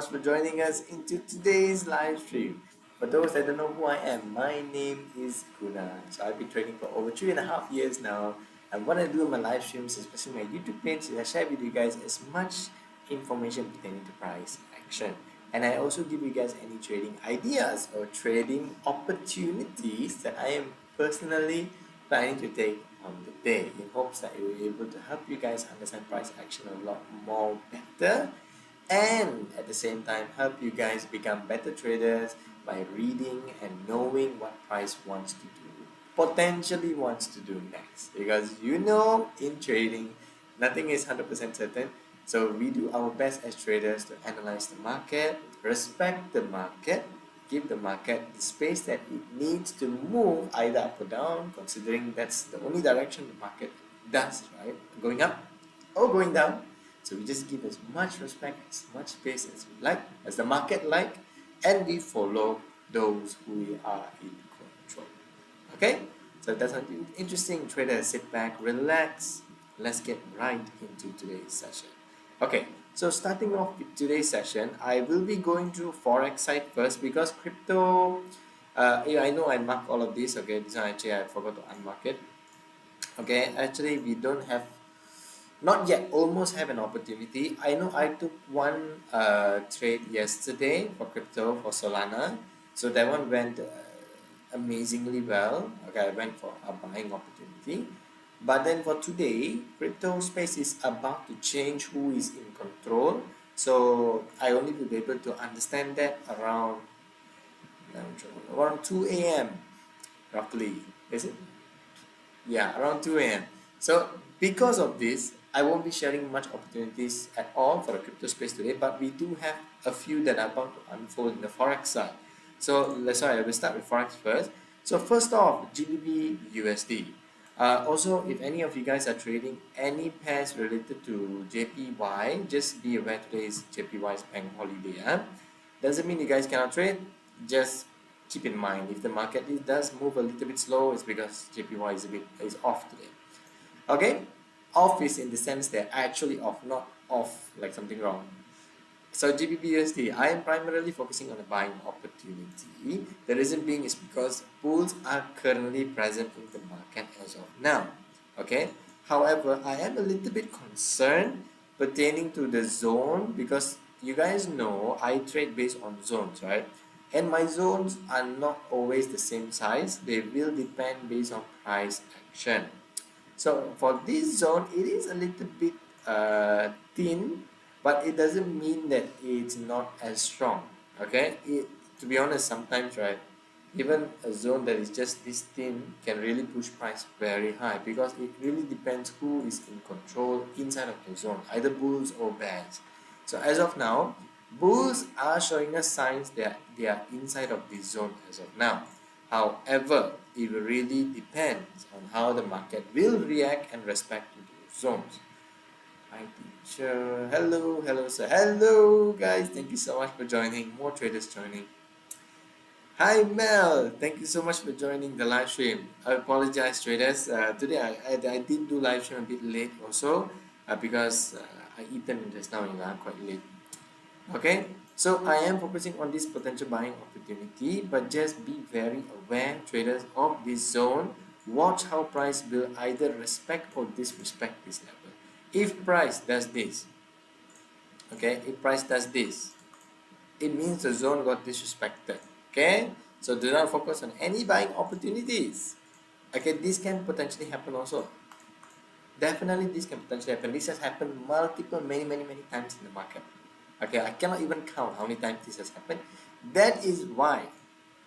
much for joining us into today's live stream. For those that don't know who I am, my name is Guna. So I've been trading for over 3.5 years now. And what I do in my live streams, especially my YouTube page, is I share with you guys as much information pertaining to price action. And I also give you guys any trading ideas or trading opportunities that I am personally planning to take on the day in hopes that it will be able to help you guys understand price action a lot more better and at the same time help you guys become better traders by reading and knowing what price wants to do, potentially wants to do next. Because in trading, nothing is 100% certain. So we do our best as traders to analyze the market, respect the market, give the market the space that it needs to move either up or down, considering that's the only direction the market does, right? Going up or going down. So we just give as much respect, as much space as we like, as the market like, and we follow those who we are in control. Okay? So if that's something interesting, traders, sit back, relax. Let's get right into today's session. Okay, so starting off with today's session, I will be going through Forex side first because crypto, I know I marked all of this, okay, this one actually I forgot to unmark it. Okay, actually we don't have, not yet, almost have an opportunity. I know I took one trade yesterday for crypto for Solana, so that one went amazingly well. Okay, I went for a buying opportunity. But then for today, crypto space is about to change who is in control. So I only will be able to understand that around 2 a.m. roughly. Is it? Yeah, around 2 a.m. So because of this, I won't be sharing much opportunities at all for the crypto space today, but we do have a few that are about to unfold in the Forex side. So I will start with Forex first. So first off, GBP USD. Also, if any of you guys are trading any pairs related to JPY, just be aware today is JPY's bank holiday. Doesn't mean you guys cannot trade. Just keep in mind if the market does move a little bit slow, it's because JPY is off today. Okay, off is in the sense they're actually off, not off like something wrong. So GBP I am primarily focusing on a buying opportunity. The reason being is because bulls are currently present in the market as of now. Okay. However, I am a little bit concerned pertaining to the zone because you guys know I trade based on zones, right? And my zones are not always the same size. They will depend based on price action. So for this zone, it is a little bit thin, but it doesn't mean that it's not as strong. Okay, to be honest, sometimes, right, even a zone that is just this thin can really push price very high because it really depends who is in control inside of the zone, either bulls or bears. So as of now, bulls are showing us signs that they are inside of this zone as of now. However, it will really depends on how the market will react and respect to those zones. Hi teacher, hello sir, hello guys, thank you so much for joining, more traders joining. Hi Mel, thank you so much for joining the live stream. I apologize traders, today I did do live stream a bit late also because I eaten just now and I'm quite late. Okay, so I am focusing on this potential buying opportunity, but just be very aware traders of this zone. Watch how price will either respect or disrespect this level. If price does this, okay, if price does this, it means the zone got disrespected. Okay, so do not focus on any buying opportunities. Okay, this can potentially happen also. Definitely this can potentially happen. This has happened many times in the market. Okay, I cannot even count how many times this has happened. That is why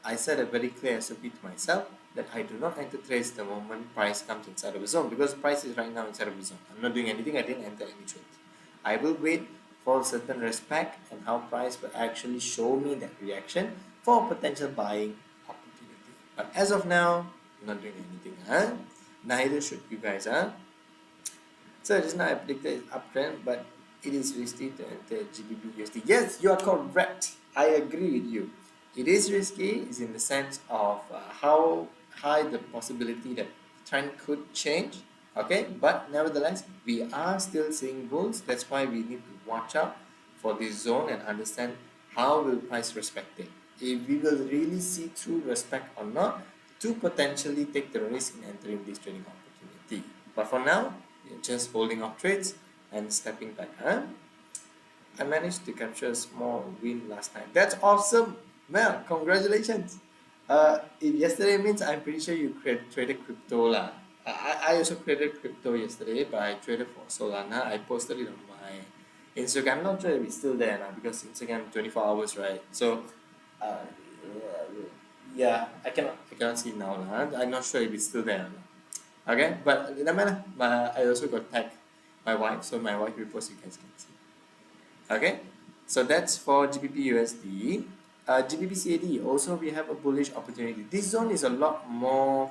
I set a very clear SOP to myself that I do not enter trades the moment price comes inside of the zone because price is right now inside of the zone. I'm not doing anything, I didn't enter any trades. I will wait for certain respect and how price will actually show me that reaction for potential buying opportunity. But as of now, I'm not doing anything. Neither should you guys. So just now I predicted it's uptrend, but it is risky to enter GBP USD. Yes, you are correct. I agree with you. It is risky, is in the sense of how high the possibility that trend could change. Okay, but nevertheless, we are still seeing bulls. That's why we need to watch out for this zone and understand how will price respect it? If we will really see through respect or not to potentially take the risk in entering this trading opportunity. But for now, we're just holding off trades and stepping back. I managed to capture a small win last night. That's awesome. Well, congratulations. If yesterday means I'm pretty sure you traded crypto lah. I also traded crypto yesterday, but I traded for Solana. I posted it on my Instagram. I'm not sure if it's still there now because Instagram 24 hours, right? So, uh, yeah, I cannot see now lah. I'm not sure if it's still there. Okay, but never mind lah. But I also got tagged my wife, so my wife repost, you guys can see. Okay, so that's for GBP USD. GBP CAD also we have a bullish opportunity. This zone is a lot more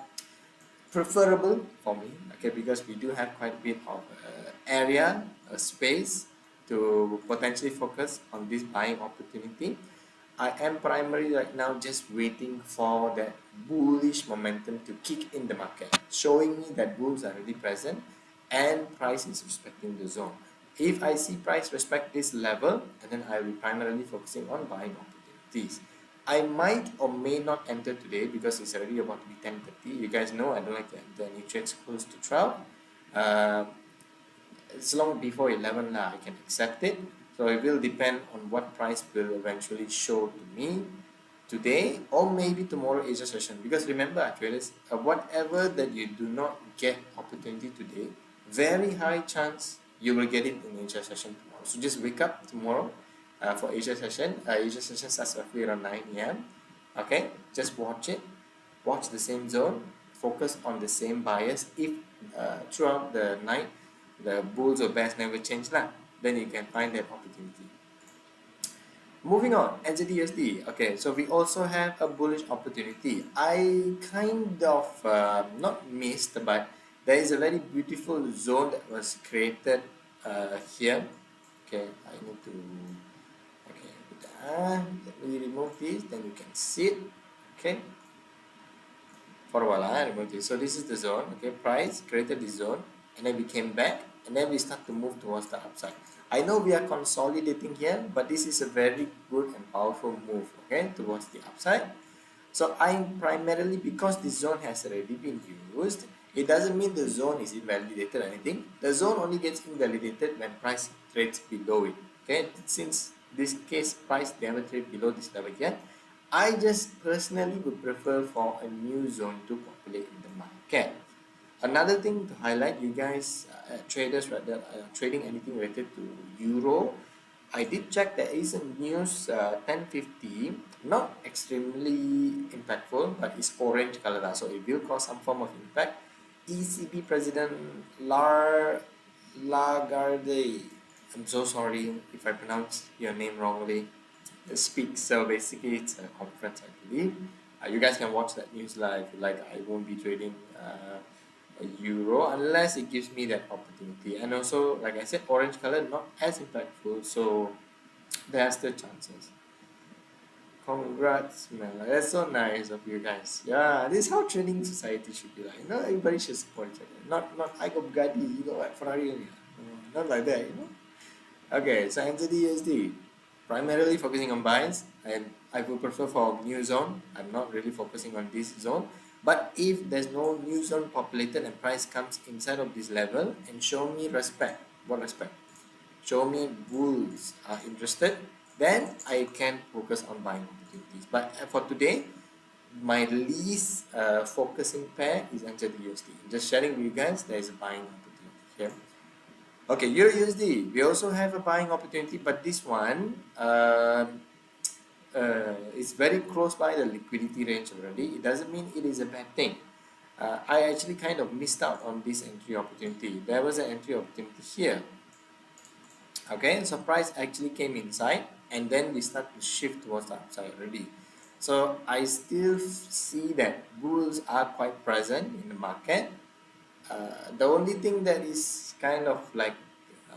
preferable for me, okay, because we do have quite a bit of area, space to potentially focus on this buying opportunity. I am primarily right now just waiting for that bullish momentum to kick in the market, showing me that bulls are already present and price is respecting the zone. If I see price respect this level, and then I will be primarily focusing on buying opportunities. I might or may not enter today because it's already about to be 10:30. You guys know I don't like to enter any trades close to 12. As long before 11 lah, I can accept it. So it will depend on what price will eventually show to me today or maybe tomorrow Asia session. Because remember, traders, whatever that you do not get opportunity today, very high chance you will get it in Asia session tomorrow. So just wake up tomorrow for Asia session. Asia session starts roughly around 9 a.m. Okay, just watch it. Watch the same zone. Focus on the same buyers. If throughout the night the bulls or bears never change lah, then you can find that opportunity. Moving on, NZD/USD. Okay, so we also have a bullish opportunity. I kind of not missed, but there is a very beautiful zone that was created here. Okay, I need to. Okay, let me remove this. Then you can see it. Okay. For a while, I remove this. So this is the zone. Okay, price created this zone, and then we came back, and then we start to move towards the upside. I know we are consolidating here, but this is a very good and powerful move, okay, towards the upside. So I'm primarily, because this zone has already been used, it doesn't mean the zone is invalidated or anything. The zone only gets invalidated when price trades below it, okay. Since this case price never trade below this level yet, I just personally would prefer for a new zone to populate in the market. Another thing to highlight, you guys, traders rather, trading anything related to euro, I did check there is a news 1050, not extremely impactful, but it's orange color, so it will cause some form of impact. ECB President Lagarde, I'm so sorry if I pronounce your name wrongly, speaks. So basically, it's a conference, I believe. You guys can watch that news live. Like, I won't be trading a euro unless it gives me that opportunity. And also, like I said, orange color not as impactful, so there are still chances. Congrats, man. That's so nice of you guys. Yeah, this is how trading society should be like. Not everybody should support each other. Not I got Bugatti, you got what, Ferrari. Not like that, you know. Okay, so NZD/USD. Primarily focusing on buys, and I would prefer for new zone. I'm not really focusing on this zone. But if there's no new zone populated and price comes inside of this level and show me respect, what respect? Show me bulls are interested, then I can focus on buying opportunities. But for today, my least focusing pair is NZD/USD. Just sharing with you guys, there is a buying opportunity here. Okay, Euro USD. We also have a buying opportunity, but this one is very close by the liquidity range already. It doesn't mean it is a bad thing. I actually kind of missed out on this entry opportunity. There was an entry opportunity here. Okay, so price actually came inside, and then we start to shift towards the upside already. So I still see that bulls are quite present in the market. The only thing that is kind of like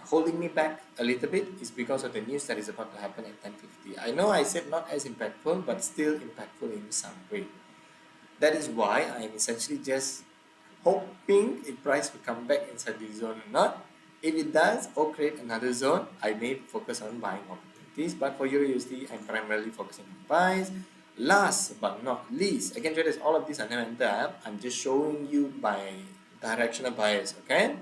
holding me back a little bit is because of the news that is about to happen at 10:50. I know I said not as impactful, but still impactful in some way. That is why I'm essentially just hoping if price will come back inside the zone or not. If it does or create another zone, I may focus on buying opportunities. opportunities, but for Euro USD, I'm primarily focusing on buys. Last but not least, again traders, all of these are never enter. I'm just showing you by directional bias, okay?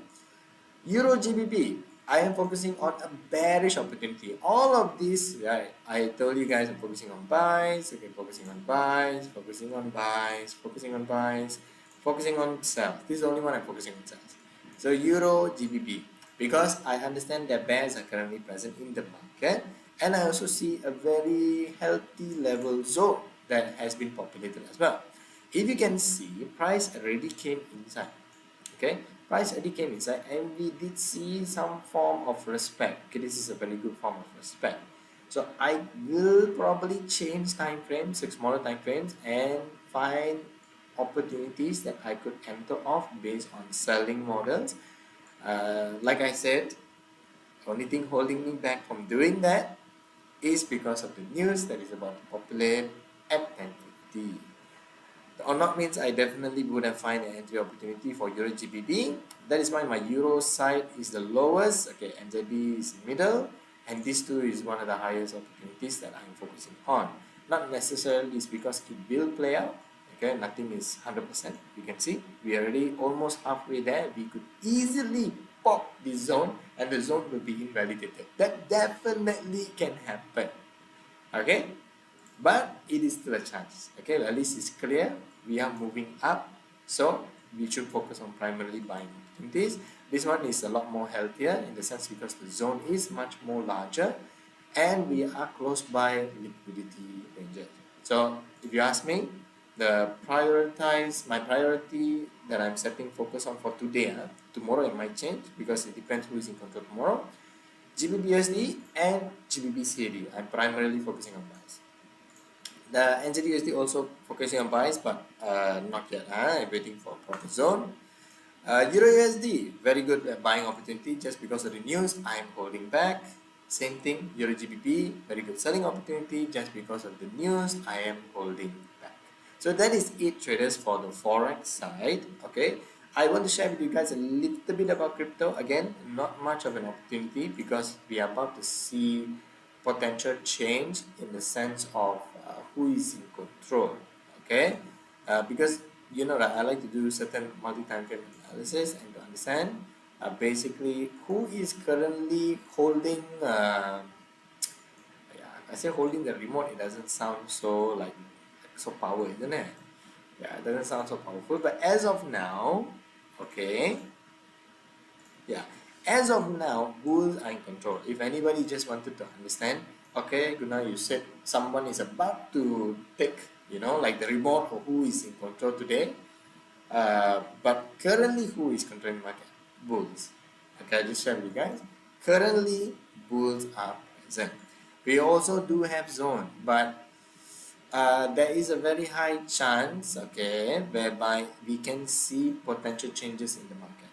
Euro GBP, I am focusing on a bearish opportunity. All of these, right? I told you guys I'm focusing on buys, okay, focusing on buys, focusing on buys, focusing on buys, focusing on sells. This is the only one I'm focusing on sells. So Euro GBP, because I understand that bears are currently present in the market, and I also see a very healthy level zone that has been populated as well. If you can see, price already came inside. Okay, price already came inside and we did see some form of respect. Okay, this is a very good form of respect. So I will probably change time frames, smaller time frames, and find opportunities that I could enter off based on selling models. Like I said, only thing holding me back from doing that is because of the news that is about to populate at 10:50. Or not means I definitely wouldn't find an entry opportunity for Euro GBP. That is why my Euro side is the lowest, okay, NZD is middle, and these two is one of the highest opportunities that I'm focusing on. Not necessarily is because it will play out, okay, nothing is 100%. You can see we are already almost halfway there. We could easily pop the zone and the zone will be invalidated. That definitely can happen, okay. But it is still a chance. Okay, at least it's clear we are moving up, so we should focus on primarily buying opportunities. This one is a lot more healthier in the sense because the zone is much more larger and we are close by liquidity ranges. So if you ask me, my priority that I'm setting focus on for today, tomorrow it might change because it depends who is in control tomorrow. GBPUSD and GBP I'm primarily focusing on buys. The NZUSD also focusing on buys, but not yet. I'm waiting for a proper zone. Euro USD, very good buying opportunity just because of the news. I'm holding back. Same thing, Euro GBP, very good selling opportunity just because of the news. I am holding back. So that is it, traders, for the forex side. Okay, I want to share with you guys a little bit about crypto. Again, not much of an opportunity because we are about to see potential change in the sense of who is in control. Okay, because you know that I like to do certain multi-time frame analysis and to understand basically who is currently holding. Yeah, I say holding the remote. It doesn't sound so like so power, isn't it? Yeah, it doesn't sound so powerful. But as of now, okay, yeah, as of now, bulls are in control. If anybody just wanted to understand, okay, Guna, you said someone is about to take, like the remote or who is in control today. But currently, who is controlling the market? Bulls. Okay, I just share with you guys. Currently, bulls are present. We also do have zone, but there is a very high chance, okay, whereby we can see potential changes in the market.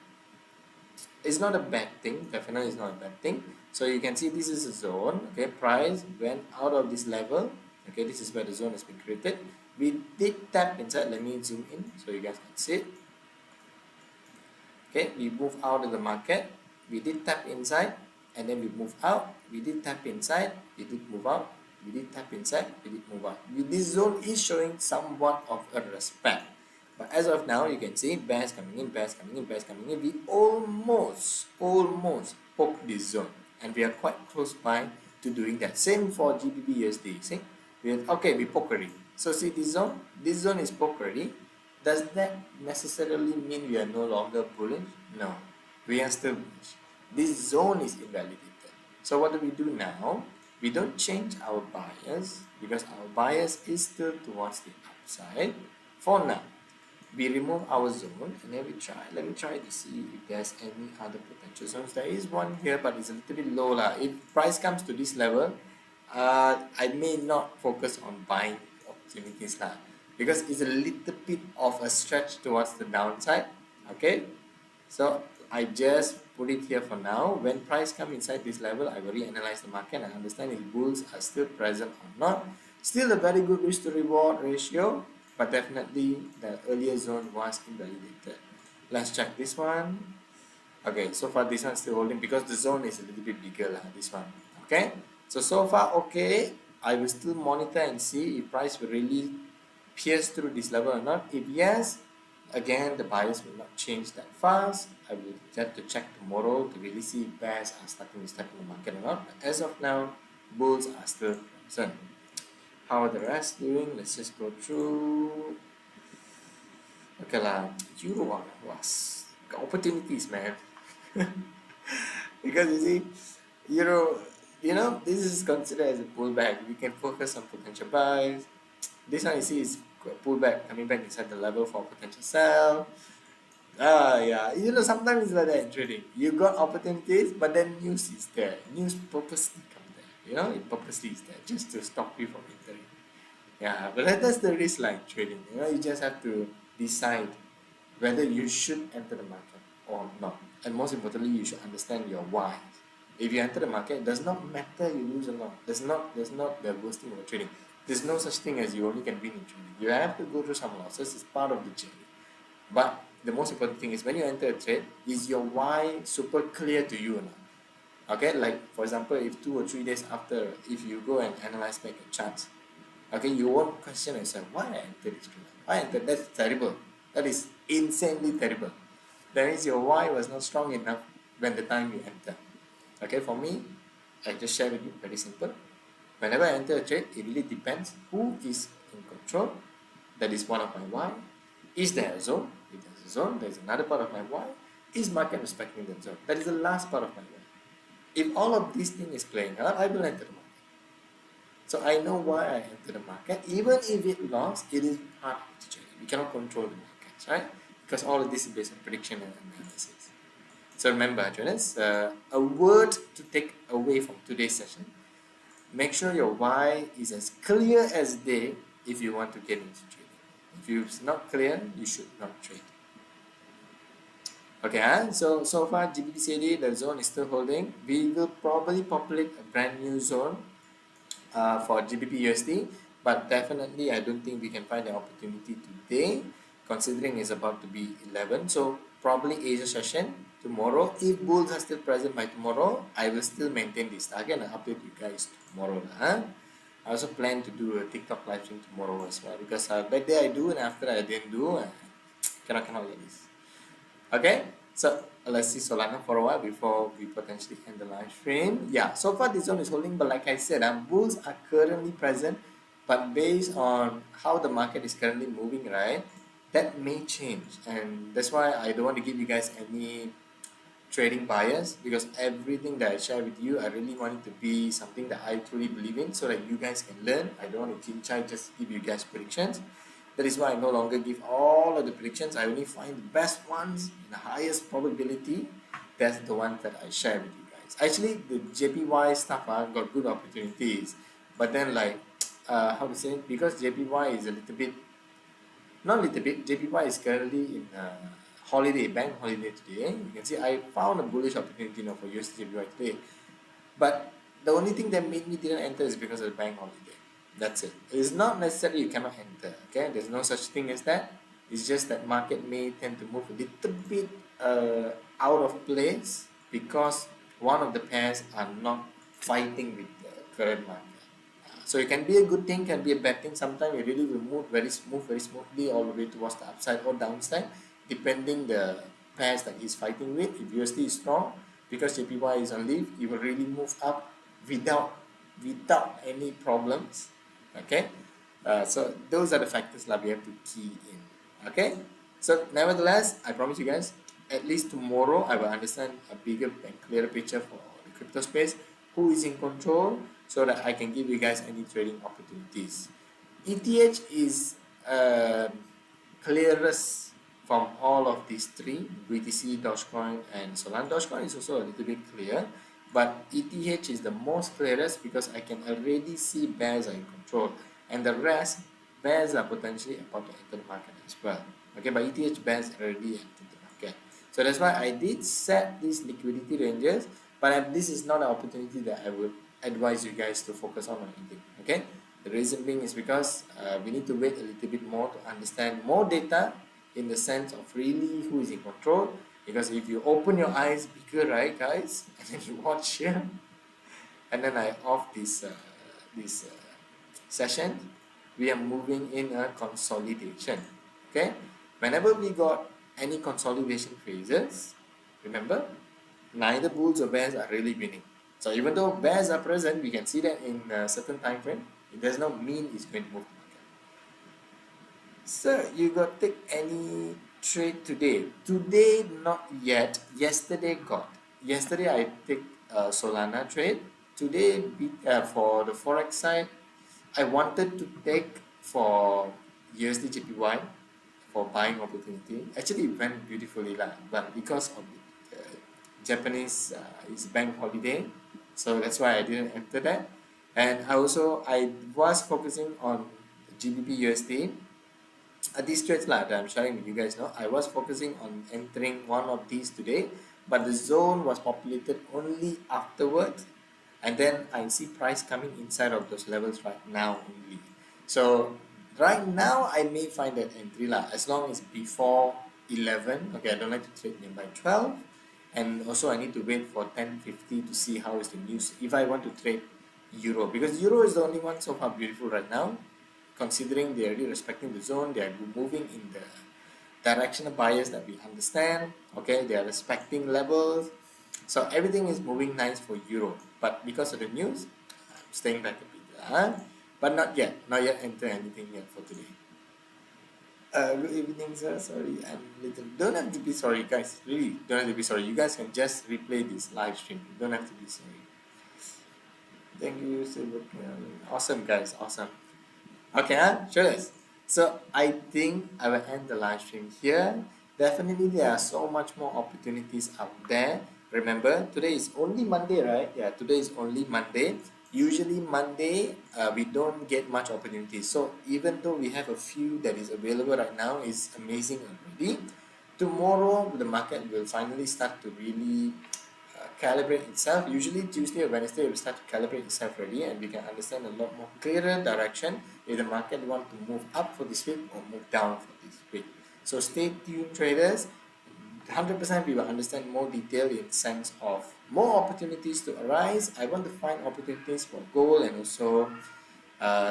It's not a bad thing, definitely it's not a bad thing. So you can see this is a zone, okay, price went out of this level, okay, this is where the zone has been created. We did tap inside, let me zoom in so you guys can see it. Okay, we move out of the market, we did tap inside, and then we move out, we did tap inside, we did move out, we did tap inside, we did move out. This zone is showing somewhat of a respect. But as of now, you can see bears coming in, bears coming in, bears coming in. We almost poke this zone, and we are quite close by to doing that. Same for GBP USD. See, we poke already. So see this zone is poke already. Does that necessarily mean we are no longer bullish? No, we are still bullish. This zone is invalidated. So what do we do now? We don't change our bias because our bias is still towards the upside for now. We remove our zone and then let me try to see if there's any other potential zones. There is one here, but it's a little bit low lah. If price comes to this level, I may not focus on buying opportunities lah, because it's a little bit of a stretch towards the downside. Okay, so I just put it here for now. When price comes inside this level, I already analyze the market and understand if bulls are still present or not. Still a very good risk to reward ratio, but definitely the earlier zone was invalidated. Let's check this one. Okay, so far this one still holding because the zone is a little bit bigger lah, this one. Okay, So far okay. I will still monitor and see if price will really pierce through this level or not. If yes, again the buyers will not change that fast. I will have to check tomorrow to really see if bears are starting to step in the market or not. But as of now, bulls are still present. How are the rest doing? Let's just go through. Okay lah, Euro was opportunities, man. Because you see, Euro, this is considered as a pullback. We can focus on potential buys. This one you see is pullback, coming back inside the level for potential sell. Yeah, sometimes it's like that in trading. You got opportunities, but then news is there. News purposely come there. It purposely is there just to stop you from entering. Yeah, but that's the risk like trading. You just have to decide whether you should enter the market or not. And most importantly, you should understand your why. If you enter the market, it does not matter you lose or not. There's not the worst thing about trading. There's no such thing as you only can win in trading. You have to go through some losses. It's part of the journey. But the most important thing is when you enter a trade, is your why super clear to you or not? Okay, like for example, if 2 or 3 days after, if you go and analyze back your charts, okay, you won't question yourself, why I entered this trade? Why I entered? That's terrible. That is insanely terrible. That means your why was not strong enough when the time you enter. Okay, for me, I just share with you, very simple. Whenever I enter a trade, it really depends who is in control. That is one of my why. Is there a zone? If there's a zone, there's another part of my why. Is market respecting that zone? That is the last part of my why. If all of these things is playing out, I will enter the market. So I know why I enter the market. Even if it lost, it is part of the journey. We cannot control the markets, right? Because all of this is based on prediction and analysis. So remember, traders, a word to take away from today's session. Make sure your why is as clear as day if you want to get into trading. If it's not clear, you should not trade. Okay, so far GBP/CAD, the zone is still holding. We will probably populate a brand new zone for GBP/USD, but definitely I don't think we can find the opportunity today, considering it's about to be 11. So probably Asia session tomorrow. If bulls are still present by tomorrow, I will still maintain this target and update you guys tomorrow. I also plan to do a TikTok live stream tomorrow as well, because back there I do and after I didn't do, cannot like this. Okay, so let's see Solana for a while before we potentially end the live stream. Yeah, so far this zone is holding, but like I said, bulls are currently present, but based on how the market is currently moving, right, that may change, and that's why I don't want to give you guys any trading bias, because everything that I share with you, I really want it to be something that I truly believe in, so that you guys can learn. I don't want to just give you guys predictions. That is why I no longer give all of the predictions. I only find the best ones in the highest probability. That's the ones that I share with you guys. Actually, the JPY stuff, I've got good opportunities, but then like how to say, because JPY is a little bit, not little bit, JPY is currently in holiday, bank holiday today. You can see I found a bullish opportunity now for USD JPY today, but the only thing that made me didn't enter is because of the bank holiday. That's it. It is not necessarily you cannot enter. Okay, there's no such thing as that. It's just that market may tend to move a little bit out of place because one of the pairs are not fighting with the current market. So it can be a good thing, can be a bad thing. Sometimes it really will move very smoothly all the way towards the upside or downside, depending the pairs that he's fighting with. If USD is strong, because JPY is on leave, it will really move up without any problems. Okay, so those are the factors that we have to key in. Okay, so nevertheless, I promise you guys, at least tomorrow I will understand a bigger and clearer picture for the crypto space, who is in control, so that I can give you guys any trading opportunities. ETH is clearest from all of these three: BTC, Dogecoin, and Solana. Dogecoin is also a little bit clear, but ETH is the most clearest because I can already see bears are in control, and the rest, bears are potentially about to enter the market as well. Okay, but ETH bears already entered the market, so that's why I did set these liquidity ranges. But this is not an opportunity that I would advise you guys to focus on or anything. Okay, the reason being is because we need to wait a little bit more to understand more data in the sense of really who is in control. Because if you open your eyes bigger, right, guys, and then you watch here, and then I off this session. We are moving in a consolidation. Okay, whenever we got any consolidation phases, remember, neither bulls or bears are really winning. So even though bears are present, we can see that in a certain time frame. It does not mean it's going to move the market. So you got take any trade today? Today not yet. Yesterday got. Yesterday I take a Solana trade. Today for the forex side, I wanted to take for USD JPY for buying opportunity. Actually, it went beautifully lah, but because of the Japanese is bank holiday, so that's why I didn't enter that. And I was focusing on GBP USD. These trades lah that I'm sharing with you guys now, I was focusing on entering one of these today, but the zone was populated only afterwards, and then I see price coming inside of those levels right now only. So right now I may find that entry lah, as long as before 11. Okay, I don't like to trade nearby 12, and also I need to wait for 10:50 to see how is the news if I want to trade euro, because euro is the only one so far beautiful right now, considering they're already respecting the zone, they are moving in the directional bias that we understand. Okay, they are respecting levels, so everything is moving nice for euro. But because of the news, I'm staying back a bit, but not yet enter anything yet for today. Good evening, sir. Sorry, I'm little. Don't have to be sorry, guys. Really, don't have to be sorry. You guys can just replay this live stream. You don't have to be sorry. Thank you, Silver. Awesome, guys. Awesome. Okay, sure. So I think I will end the live stream here. Definitely, there are so much more opportunities out there. Remember, today is only Monday, right? Yeah, today is only Monday. Usually Monday, we don't get much opportunities. So even though we have a few that is available right now, is amazing already. Tomorrow, the market will finally start to really calibrate itself. Usually Tuesday or Wednesday it will start to calibrate itself already, and we can understand a lot more clearer direction if the market want to move up for this week or move down for this week. So stay tuned, traders. 100% we will understand more detail in sense of more opportunities to arise. I want to find opportunities for gold and also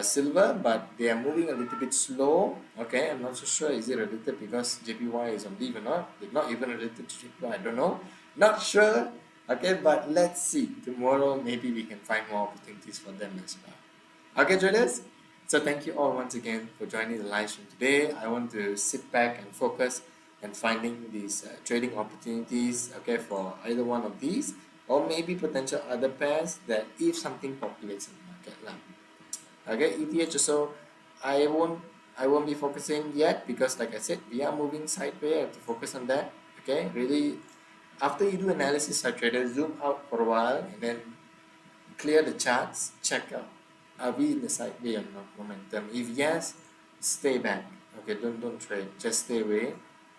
silver, but they are moving a little bit slow. Okay, I'm not so sure is it related because JPY is on leave or not. They're not even related to JPY, I don't know. Not sure. Okay, but let's see. Tomorrow maybe we can find more opportunities for them as well. Okay, traders. So thank you all once again for joining the live stream today. I want to sit back and focus and finding these trading opportunities. Okay, for either one of these or maybe potential other pairs that if something populates in the market lah. Okay, ETH also I won't be focusing yet because like I said we are moving sideways. I have to focus on that. Okay, really. After you do analysis, trader, zoom out for a while and then clear the charts, check out, are we in the sideway or not momentum? If yes, stay back. Okay, don't trade, just stay away.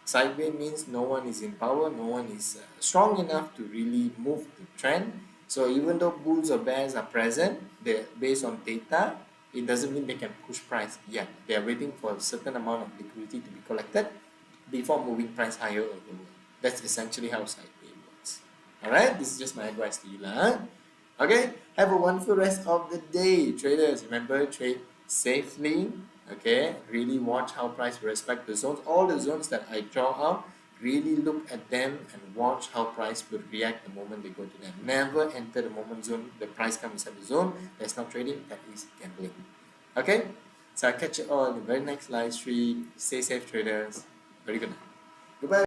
Sideway means no one is in power, no one is strong enough to really move the trend. So even though bulls or bears are present, they're based on data, it doesn't mean they can push price yet. They are waiting for a certain amount of liquidity to be collected before moving price higher or lower. That's essentially how sideway works. Alright, this is just my advice to you lah. Okay, have a wonderful rest of the day, traders. Remember, trade safely. Okay, really watch how price will respect the zones. All the zones that I draw out, really look at them and watch how price will react the moment they go to them. Never enter the moment zone, the price comes inside the zone. That's not trading, that is gambling. Okay, so I'll catch you all in the very next live stream. Stay safe, traders. Very good night. Goodbye.